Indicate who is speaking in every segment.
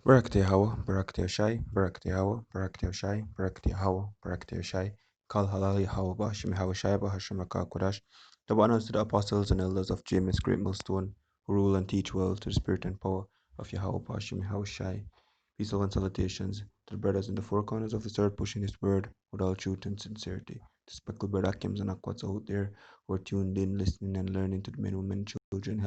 Speaker 1: Barakte hawa, barakte shai, barakte hawa, barakte shai, barakte hawa, barakte shai. Kal halali hawa bashim hawa shai bahashimaka kodash. The honors to the apostles and elders of James Great Millstone, who rule and teach well to the spirit and power of Yahweh Bashim Hawa Shai. Peace and salutations to the brothers in the four corners of this earth pushing his word with all truth and sincerity. The speckled bird Akims and Akwats out there who are tuned in, listening and learning to the men, women, children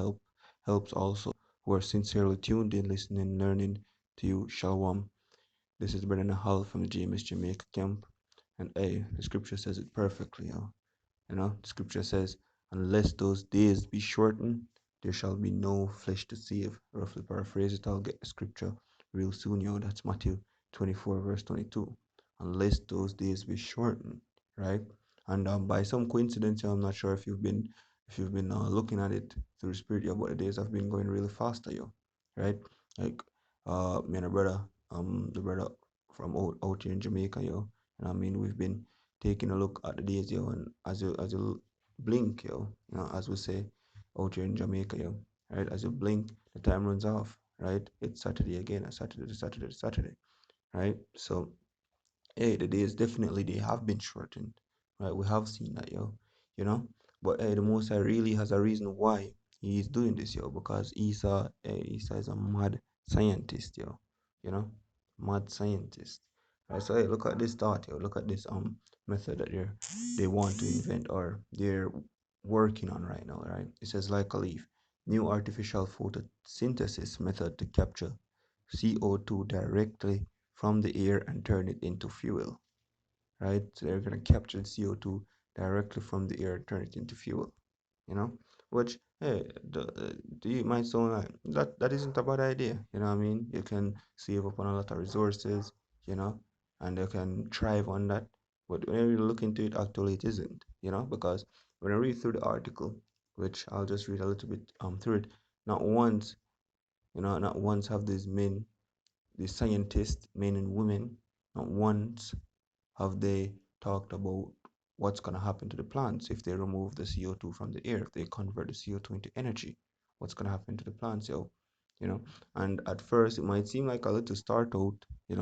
Speaker 1: helps also who are sincerely tuned in, listening, learning to you, Shalom. This is Brother Nahal from the GMS Jamaica camp. And hey, the scripture says it perfectly, yo. The scripture says, unless those days be shortened, there shall be no flesh to save. Roughly paraphrase it, I'll get the scripture real soon, yo. That's Matthew 24, verse 22. Unless those days be shortened, right? And by some coincidence, I'm not sure if you've been looking at it through the spirit, yo, but the days have been going really faster, yo, right? Like me and a brother, the brother from out here in Jamaica, yo. And I mean, we've been taking a look at the days, yo, and as you blink, yo, as we say out here in Jamaica, yo, right? As you blink, the time runs off, right? It's Saturday again, Saturday, right? So hey, the days definitely they have been shortened, right? We have seen that, yo, you know. But hey, the Most High really has a reason why he is doing this, yo, because Esau is a mad scientist, yo, you know, mad scientist. Right? So hey, look at this thought, yo. Look at this method that they want to invent or they're working on right now, right? It says like a leaf, new artificial photosynthesis method to capture CO2 directly from the air and turn it into fuel, right? So they're going to capture CO2 directly from the air and turn it into fuel, you know, which, hey, you might sound like that isn't a bad idea, you know what I mean? You can save up on a lot of resources, you know, and you can thrive on that. But when you look into it, actually, it isn't, you know, because when I read through the article, which I'll just read a little bit through it, not once, not once have these men, the scientists, men and women, not once have they talked about what's going to happen to the plants if they remove the CO2 from the air, if they convert the CO2 into energy, what's going to happen to the plants, yo, you know. And at first, it might seem like a little start out,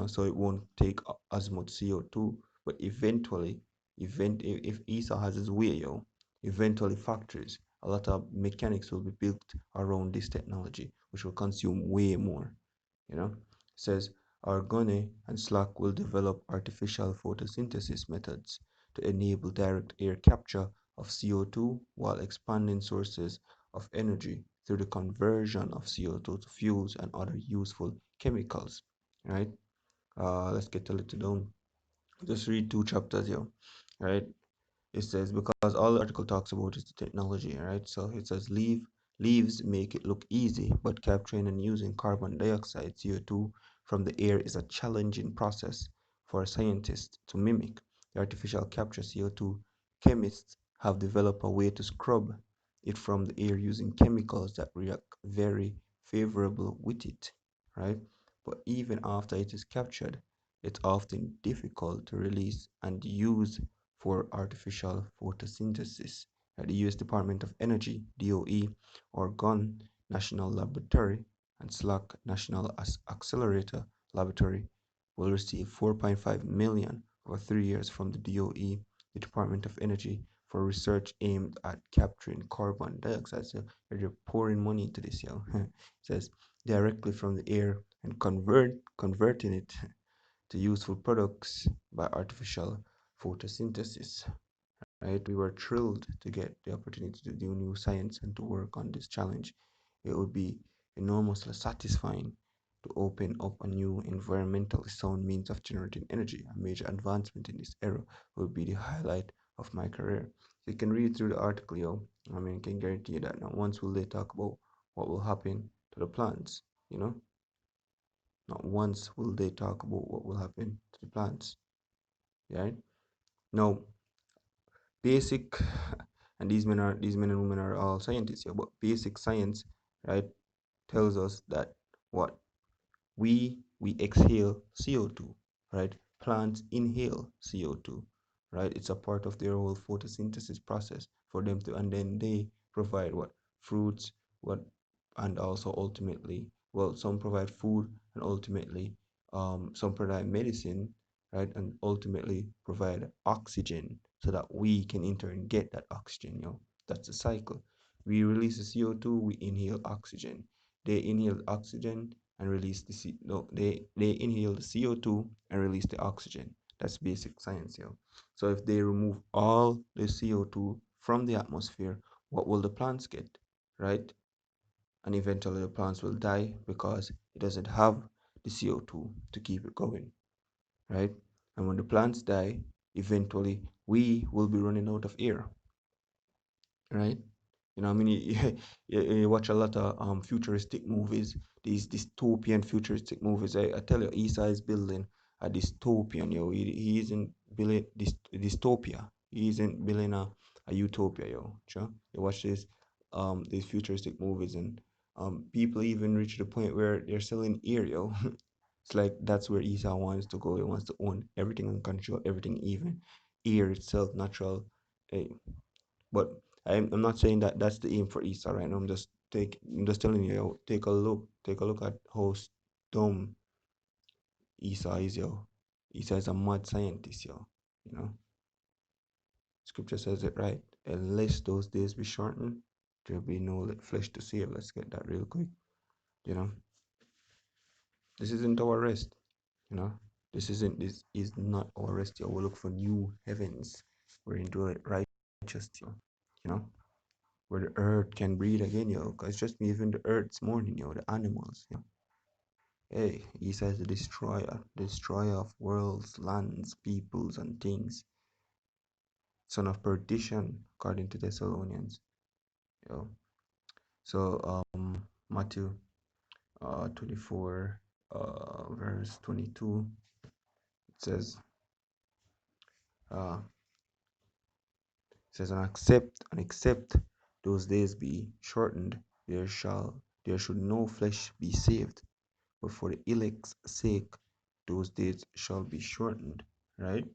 Speaker 1: so it won't take as much CO2, but eventually, if Esau has his way, yo, eventually factories, a lot of mechanics will be built around this technology, which will consume way more, says Argonne and Slack will develop artificial photosynthesis methods to enable direct air capture of CO2 while expanding sources of energy through the conversion of CO2 to fuels and other useful chemicals. Right? Let's get a little down. Just read two chapters here. Right? It says because all the article talks about is the technology, right? So it says leaves make it look easy, but capturing and using carbon dioxide CO2 from the air is a challenging process for scientists to mimic. The artificial capture CO2 chemists have developed a way to scrub it from the air using chemicals that react very favorable with it, right? But even after it is captured, it's often difficult to release and use for artificial photosynthesis at the U.S. Department of Energy (DOE), Oregon National Laboratory, and SLAC National Accelerator Laboratory will receive 4.5 million over 3 years from the DOE, the Department of Energy, for research aimed at capturing carbon dioxide. So they're pouring money into this, yo. It says directly from the air and converting it to useful products by artificial photosynthesis, right? We were thrilled to get the opportunity to do new science and to work on this challenge. It would be enormously satisfying to open up a new environmentally sound means of generating energy. A major advancement in this era will be the highlight of my career. You can read through the article, yo. I mean, I can guarantee you that not once will they talk about what will happen to the plants, you know? Not once will they talk about what will happen to the plants, right? Now, basic, and these men and women are all scientists here, but basic science, right, tells us that what we exhale CO2, right? Plants inhale CO2, right? It's a part of their whole photosynthesis process for them to, and then they provide what fruits, what, and also ultimately, well, some provide food and ultimately some provide medicine, right, and ultimately provide oxygen so that we can in turn get that oxygen. That's the cycle. We release the CO2, we inhale oxygen. They inhale oxygen and release the no, they inhale the CO2 and release the oxygen. That's basic science. So if they remove all the CO2 from the atmosphere, what will the plants get, right? And eventually the plants will die because it doesn't have the CO2 to keep it going, right? And when the plants die, eventually we will be running out of air, right? I mean, you watch a lot of futuristic movies, these dystopian futuristic movies. I tell you, Esau is building a dystopian. He isn't building dystopia. He isn't building a utopia. Sure. You watch these futuristic movies, and people even reach the point where they're selling air. It's like that's where Esau wants to go. He wants to own everything and control everything, even air itself, natural. eh, but I'm not saying that that's the aim for Esau right now. I'm just telling you, take a look at how dumb Esau is, yo. Esau is a mad scientist, yo. You know, Scripture says it right. Unless those days be shortened, there'll be no flesh to save. Let's get that real quick. You know, this isn't our rest. You know, this is not our rest, yo. We look for new heavens. We're into it righteous, yo. You know. Where the earth can breathe again, yo. Cause just me, even the earth's mourning, yo. The animals. Hey, he says the destroyer of worlds, lands, peoples, and things, son of perdition, according to Thessalonians. Yo. So Matthew 24 verse 22, it says uh and except those days be shortened, there should no flesh be saved. But for the elect's sake, those days shall be shortened, right?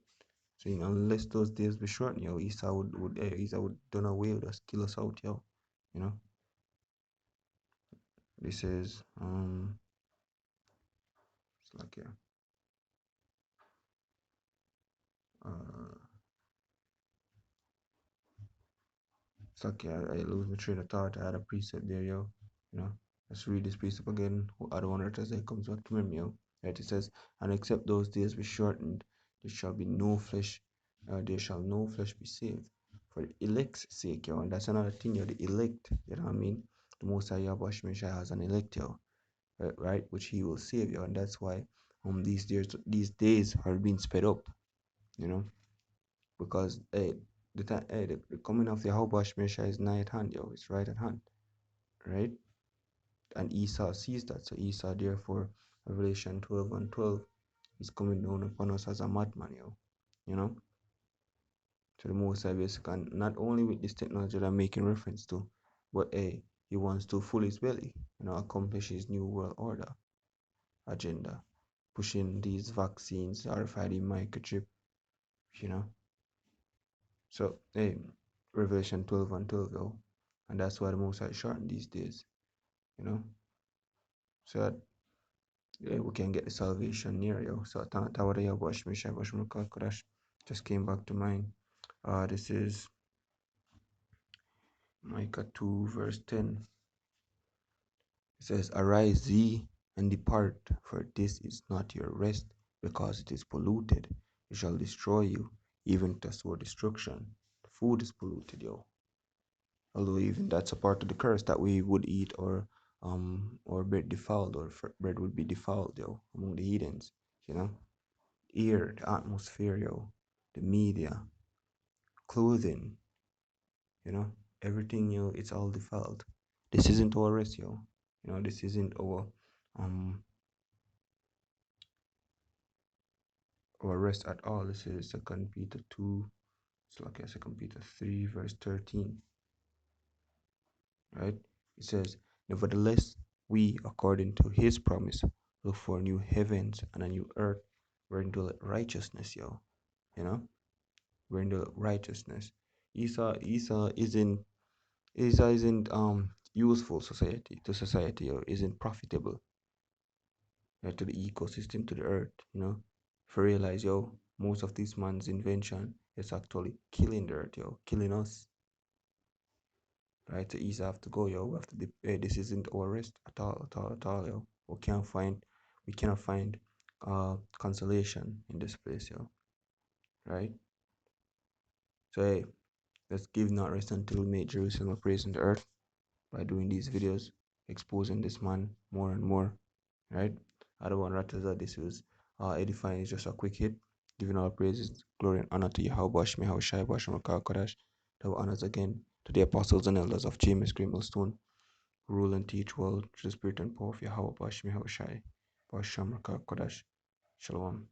Speaker 1: So unless those days be shortened, Esau would done away with us, kill us out, yo. You know, this is it's like yeah, uh, it's like yeah, I lose my train of thought. I had a precept there, yo. You know, let's read this precept again. Who other one as it comes back to memory, yo. Right, it says, and except those days be shortened, there shall be no flesh, there shall no flesh be saved. For the elect's sake, yo, and that's another thing, yo, the elect, you know what I mean? The Most High Yahweh Shemeshai has an elect, yo, right, which he will save, yo, and that's why these days are being sped up, you know, because the coming of Yahweh Shemeshai is nigh at hand, yo, it's right at hand, right? And Esau sees that, so Esau, therefore, Revelation 12 and 12, is coming down upon us as a madman, yo, you know? So the Most High basically, not only with this technology that I'm making reference to, but he wants to fill his belly, accomplish his new world order agenda, pushing these vaccines, RFID microchip, you know. So Revelation 12 and 12, yo, and that's why the Most High shortened these days, you know, so that we can get the salvation near, yo. So Tawada Wash Misha Wash Kodash just came back to mind. This is Micah 2 verse 10. It says, arise ye and depart, for this is not your rest, because it is polluted. It shall destroy you, even to sore destruction. The food is polluted, yo. Although even that's a part of the curse that we would eat, or bread defiled, or bread would be defiled, yo, among the heathens, you know. Air, the atmosphere, yo, the media, clothing, everything, it's all defiled. This isn't our rest, yo. This isn't um our rest at all. This is Second Peter 2. It's like Second Peter 3 verse 13, right? It says, nevertheless, we, according to his promise, look for new heavens and a new earth wherein dwelleth righteousness, yo. You know, wherein dwelleth righteousness. Esau isn't useful society to society, or isn't profitable. to the ecosystem, to the earth, if you realize, yo, most of this man's invention is actually killing the earth, yo, killing us, right? So Esau have to go, yo. We have to. This isn't our rest at all, at all, at all, yo. We cannot find, consolation in this place, yo. Right? So hey, let's give not rest until we make Jerusalem a praise in the earth by doing these videos, exposing this man more and more. Right? I don't want to that this was edifying. Is just a quick hit, giving all praises, glory, and honor to Yahweh Shai Bashim Kodash. Double honors again to the apostles and elders of James Stone, rule and teach world through the spirit and power of Yahweh Bashim Shai Bashim Kodash. Shalom.